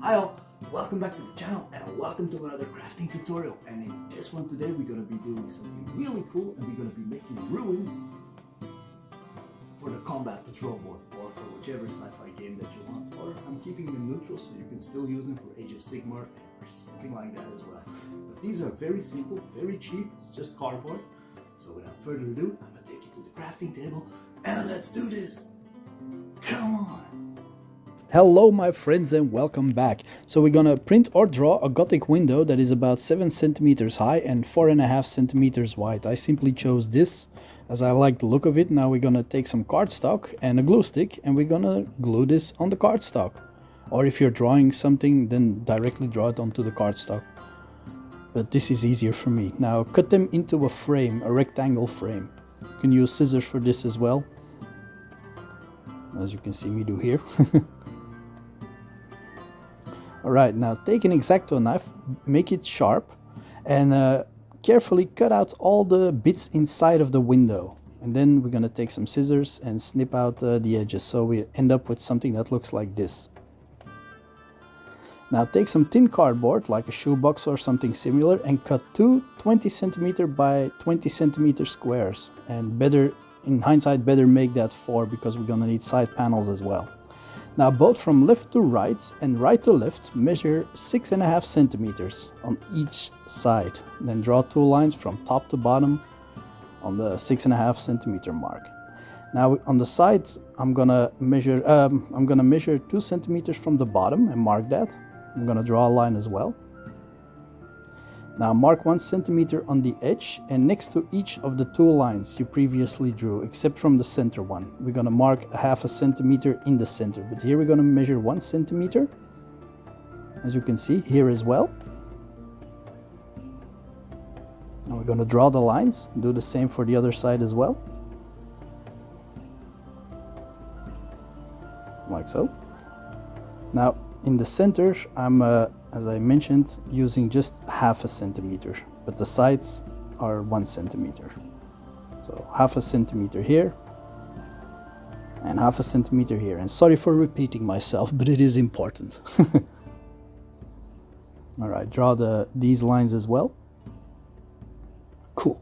Hi all, welcome back to the channel and welcome to another crafting tutorial. And in this one today we're going to be doing something really cool, and we're going to be making ruins for the combat patrol board, or for whichever sci-fi game that you want. Or I'm keeping them neutral so you can still use them for Age of Sigmar or something like that as well. But these are very simple, very cheap, it's just cardboard. So without further ado, I'm going to take you to the crafting table and let's do this! Come on! Hello my friends and welcome back. So we're gonna print or draw a Gothic window that is about 7 centimeters high and 4.5 centimeters wide. I simply chose this as I like the look of it. Now we're gonna take some cardstock and a glue stick and we're gonna glue this on the cardstock. Or if you're drawing something, then directly draw it onto the cardstock. But this is easier for me. Now cut them into a frame, a rectangle frame. You can use scissors for this as well, as you can see me do here. Alright, now take an X-Acto knife, make it sharp, and carefully cut out all the bits inside of the window. And then we're gonna take some scissors and snip out the edges, so we end up with something that looks like this. Now take some thin cardboard, like a shoebox or something similar, and cut two 20 centimeter by 20 centimeter squares. And better, in hindsight, better make that 4, because we're gonna need side panels as well. Now both from left to right and right to left measure 6.5 centimeters on each side. Then draw two lines from top to bottom on the 6.5 centimeter mark. Now on the sides I'm gonna measure 2 centimeters from the bottom and mark that. I'm gonna draw a line as well. Now mark 1 centimeter on the edge and next to each of the two lines you previously drew, except from the center one. We're gonna mark 0.5 centimeter in the center, but here we're gonna measure 1 centimeter, as you can see here as well. And we're gonna draw the lines, do the same for the other side as well. Like so. Now in the center I'm as I mentioned, using just 0.5 centimeter, but the sides are 1 centimeter. So 0.5 centimeter here and 0.5 centimeter here. And sorry for repeating myself, but it is important. All right, draw these lines as well. Cool.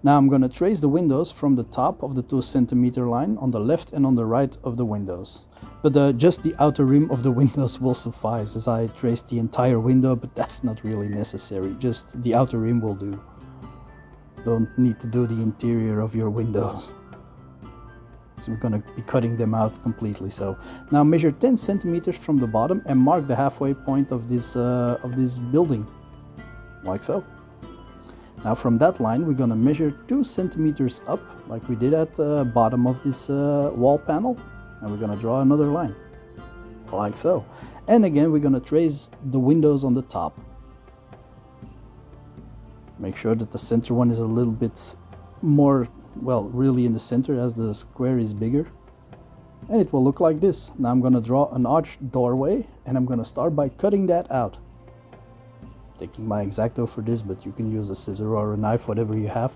Now I'm going to trace the windows from the top of the 2 centimeter line on the left and on the right of the windows. But just the outer rim of the windows will suffice, as I traced the entire window, but that's not really necessary. Just the outer rim will do. Don't need to do the interior of your windows. So we're going to be cutting them out completely. So now measure 10 centimeters from the bottom and mark the halfway point of this building, like so. Now from that line we're going to measure 2 centimeters up, like we did at the bottom of this wall panel. And we're going to draw another line, like so. And again, we're going to trace the windows on the top. Make sure that the center one is a little bit more, well, really in the center, as the square is bigger. And it will look like this. Now I'm going to draw an arched doorway, and I'm going to start by cutting that out. Taking my X-Acto for this, but you can use a scissor or a knife, whatever you have.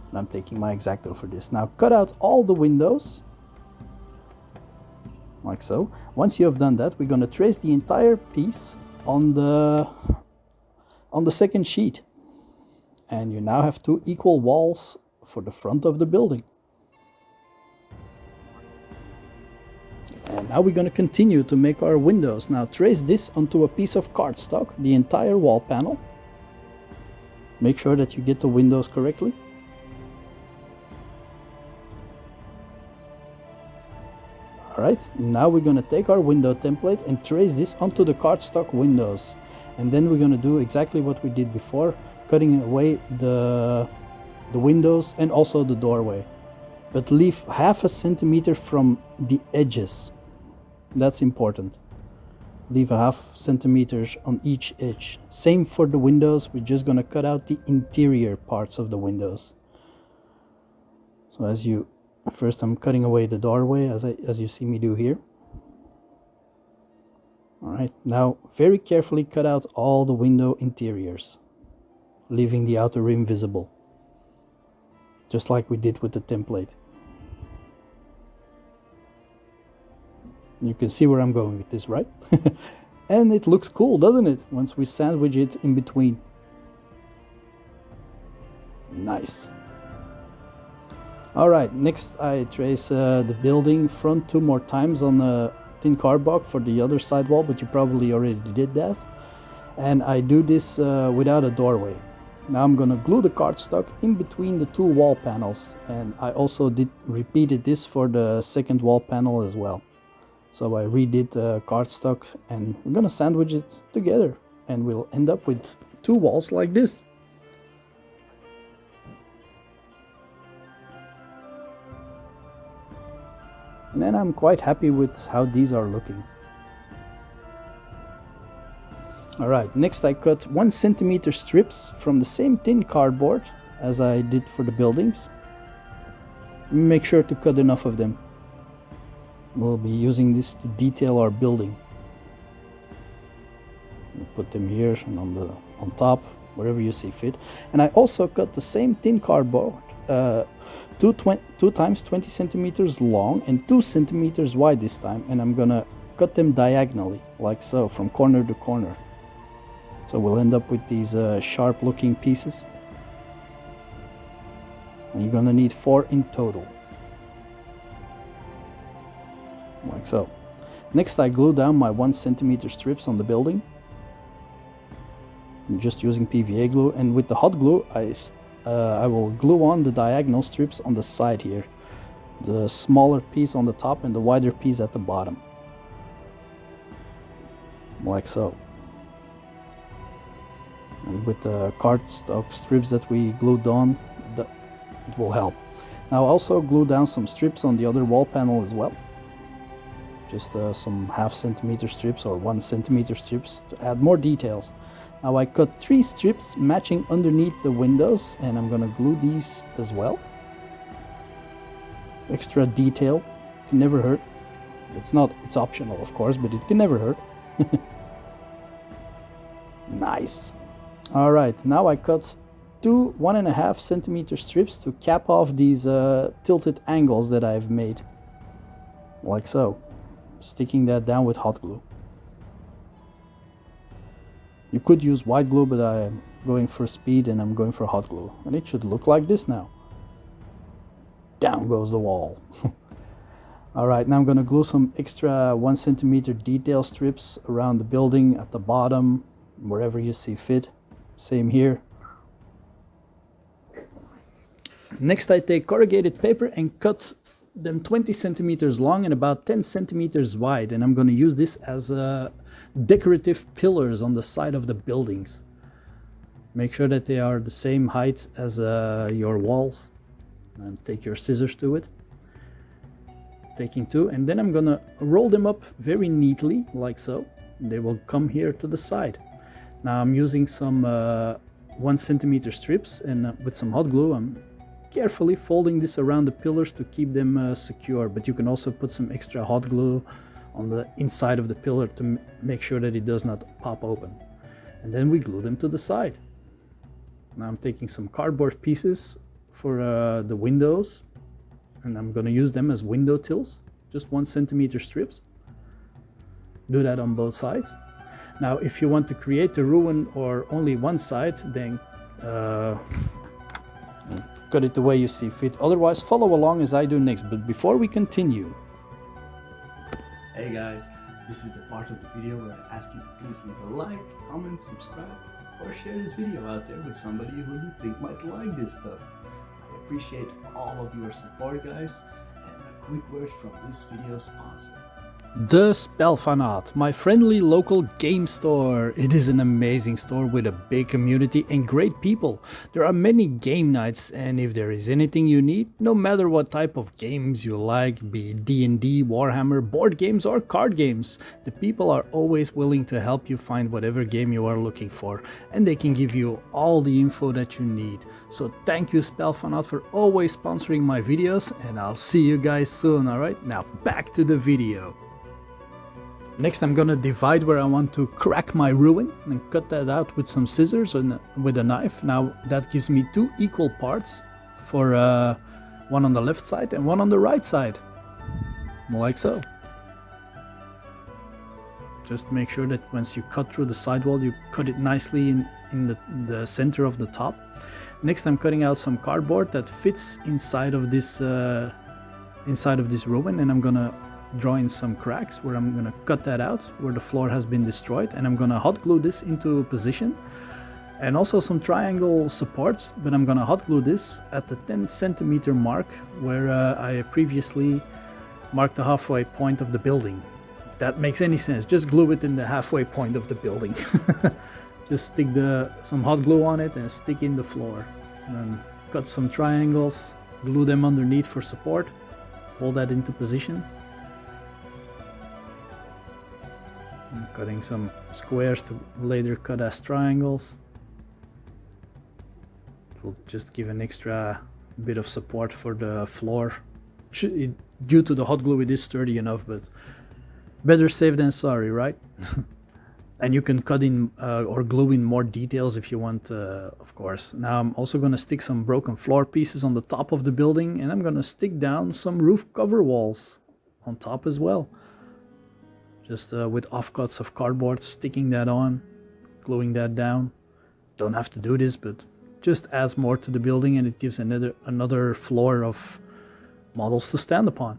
And I'm taking my X-Acto for this. Now cut out all the windows, like so. Once you have done that, we're going to trace the entire piece on the second sheet. And you now have 2 equal walls for the front of the building. And now we're going to continue to make our windows. Now trace this onto a piece of cardstock, the entire wall panel. Make sure that you get the windows correctly. Alright, now we're going to take our window template and trace this onto the cardstock windows. And then we're going to do exactly what we did before, cutting away the windows and also the doorway. But leave 0.5 centimeter from the edges. That's important. Leave 0.5 centimeter on each edge. Same for the windows, we're just going to cut out the interior parts of the windows. So first I'm cutting away the doorway, as you see me do here. Alright, now very carefully cut out all the window interiors, leaving the outer rim visible, just like we did with the template. You can see where I'm going with this, right? And it looks cool, doesn't it? Once we sandwich it in between. Nice. Alright, next I trace the building front 2 more times on a tin cardboard for the other side wall, but you probably already did that. And I do this without a doorway. Now I'm gonna glue the cardstock in between the 2 wall panels, and I also repeated this for the second wall panel as well. So I redid the cardstock and we're gonna sandwich it together and we'll end up with 2 walls like this. And I'm quite happy with how these are looking. Alright, next I cut 1 centimeter strips from the same thin cardboard as I did for the buildings. Make sure to cut enough of them. We'll be using this to detail our building. We'll put them here and on top, wherever you see fit. And I also cut the same thin cardboard, 2 times 20 centimeters long and 2 centimeters wide this time. And I'm gonna cut them diagonally, like so, from corner to corner. So we'll end up with these sharp looking pieces. And you're gonna need 4 in total. Like so. Next I glue down my 1 centimeter strips on the building. I'm just using PVA glue, and with the hot glue I will glue on the diagonal strips on the side here. The smaller piece on the top and the wider piece at the bottom. Like so. And with the cardstock strips that we glued on, it will help. Now I also glue down some strips on the other wall panel as well. Just some 0.5 centimeter strips or 1 centimeter strips to add more details. Now I cut 3 strips matching underneath the windows, and I'm gonna glue these as well. Extra detail can never hurt. It's optional of course, but it can never hurt. Nice. Alright, now I cut 2 1.5 centimeter strips to cap off these tilted angles that I've made. Like so. Sticking that down with hot glue. You could use white glue, but I'm going for speed and I'm going for hot glue. And it should look like this now. Down goes the wall. Alright, now I'm going to glue some extra 1 centimeter detail strips around the building at the bottom, wherever you see fit. Same here. Next I take corrugated paper and cut them 20 centimeters long and about 10 centimeters wide, and I'm going to use this as decorative pillars on the side of the buildings. Make sure that they are the same height as your walls, and take your scissors to it. Taking 2, and then I'm going to roll them up very neatly like so. They will come here to the side. Now I'm using some 1 centimeter strips, and with some hot glue I'm carefully folding this around the pillars to keep them secure, but you can also put some extra hot glue on the inside of the pillar to make sure that it does not pop open. And then we glue them to the side. Now I'm taking some cardboard pieces for the windows, and I'm going to use them as window tills, just 1 centimeter strips. Do that on both sides. Now if you want to create a ruin or only one side, then cut it the way you see fit. Otherwise, follow along as I do next. But before we continue... Hey guys, this is the part of the video where I ask you to please leave a like, comment, subscribe, or share this video out there with somebody who you think might like this stuff. I appreciate all of your support, guys, and a quick word from this video sponsor. The Spelfanaat, my friendly local game store. It is an amazing store with a big community and great people. There are many game nights, and if there is anything you need, no matter what type of games you like, be it D&D, Warhammer, board games or card games, the people are always willing to help you find whatever game you are looking for, and they can give you all the info that you need. So thank you Spelfanaat for always sponsoring my videos, and I'll see you guys soon, alright? Now back to the video. Next I'm gonna divide where I want to crack my ruin and cut that out with some scissors and with a knife. Now that gives me 2 equal parts for one on the left side and one on the right side, like so. Just make sure that once you cut through the sidewall, you cut it nicely in the center of the top. Next, I'm cutting out some cardboard that fits inside of this ruin, and I'm gonna draw in some cracks where I'm gonna cut that out where the floor has been destroyed, and I'm gonna hot glue this into position. And also some triangle supports, but I'm gonna hot glue this at the 10 centimeter mark where I previously marked the halfway point of the building. If that makes any sense, just glue it in the halfway point of the building. Just stick some hot glue on it and stick in the floor. And then cut some triangles, glue them underneath for support, hold that into position. I'm cutting some squares to later cut as triangles. It will just give an extra bit of support for the floor. Due to the hot glue, it is sturdy enough, but better safe than sorry, right? And you can cut in or glue in more details if you want, of course. Now I'm also going to stick some broken floor pieces on the top of the building, and I'm going to stick down some roof cover walls on top as well. Just with offcuts of cardboard, sticking that on, gluing that down. Don't have to do this, but just adds more to the building, and it gives another floor of models to stand upon.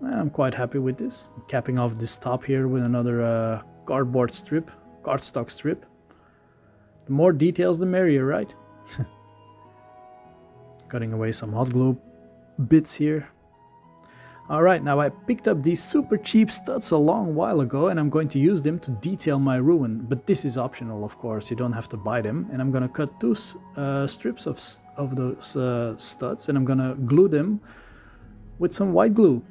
I'm quite happy with this. I'm capping off this top here with another cardstock strip. The more details, the merrier, right? Cutting away some hot glue bits here. Alright, now I picked up these super cheap studs a long while ago, and I'm going to use them to detail my ruin, but this is optional, of course, you don't have to buy them. And I'm gonna cut two strips of those studs, and I'm gonna glue them with some white glue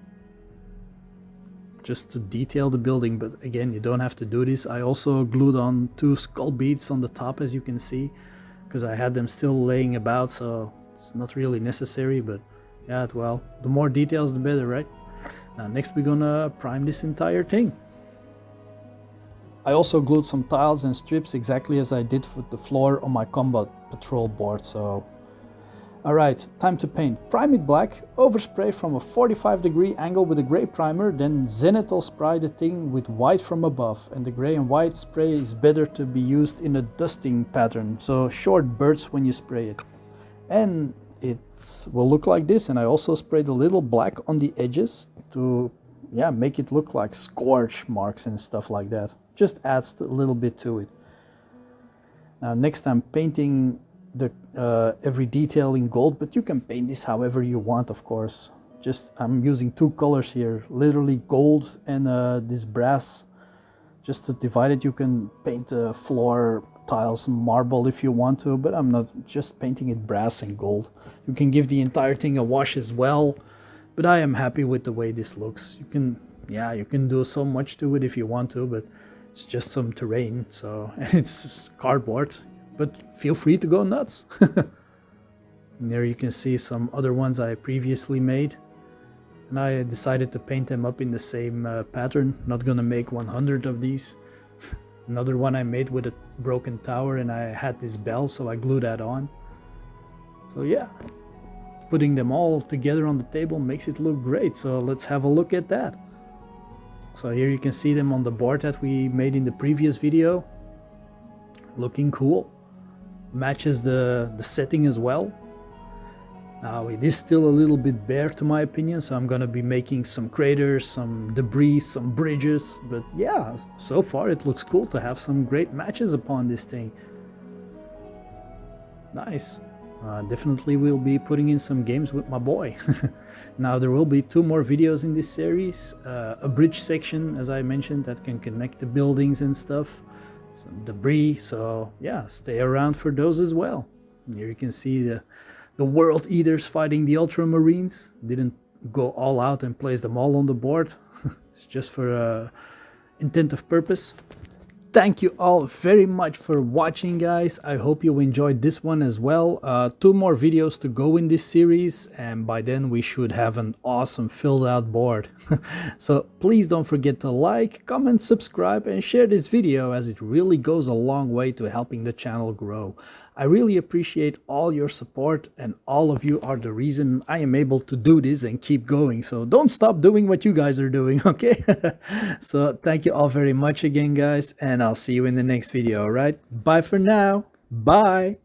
just to detail the building. But again, you don't have to do this. I also glued on 2 skull beads on the top, as you can see, because I had them still laying about, so it's not really necessary. But yeah, well, the more details the better, right? Now next we're gonna prime this entire thing. I also glued some tiles and strips exactly as I did with the floor on my combat patrol board. So alright, time to paint. Prime it black, overspray from a 45-degree angle with a grey primer, then zenithal spray the thing with white from above. And the grey and white spray is better to be used in a dusting pattern, so short bursts when you spray it. And it will look like this, and I also sprayed a little black on the edges to make it look like scorch marks and stuff like that. Just adds a little bit to it. Now next I'm painting the every detail in gold, but you can paint this however you want, of course. I'm using 2 colors here, literally gold and this brass, just to divide it. You can paint the floor tiles marble if you want to, but I'm not just painting it brass and gold. You can give the entire thing a wash as well, but I am happy with the way this looks. You can do so much to it if you want to, but it's just some terrain, so, and it's just cardboard, but feel free to go nuts. And there you can see some other ones I previously made, and I decided to paint them up in the same pattern. Not gonna make 100 of these. Another one I made with a broken tower, and I had this bell, so I glued that on. So yeah, putting them all together on the table makes it look great, so let's have a look at that. So here you can see them on the board that we made in the previous video. Looking cool. Matches the setting as well. Now it is still a little bit bare to my opinion, so I'm gonna be making some craters, some debris, some bridges, but yeah, so far it looks cool to have some great matches upon this thing. Nice. Definitely will be putting in some games with my boy. Now there will be 2 more videos in this series, a bridge section, as I mentioned, that can connect the buildings and stuff, some debris, so yeah, stay around for those as well. And here you can see the World Eaters fighting the Ultramarines. Didn't go all out and place them all on the board. It's just for intent of purpose. Thank you all very much for watching, guys. I hope you enjoyed this one as well. 2 more videos to go in this series, and by then we should have an awesome filled out board. So please don't forget to like, comment, subscribe, and share this video, as it really goes a long way to helping the channel grow. I really appreciate all your support, and all of you are the reason I am able to do this and keep going. So don't stop doing what you guys are doing, okay? So thank you all very much again, guys, and I'll see you in the next video, all right? Bye for now. Bye.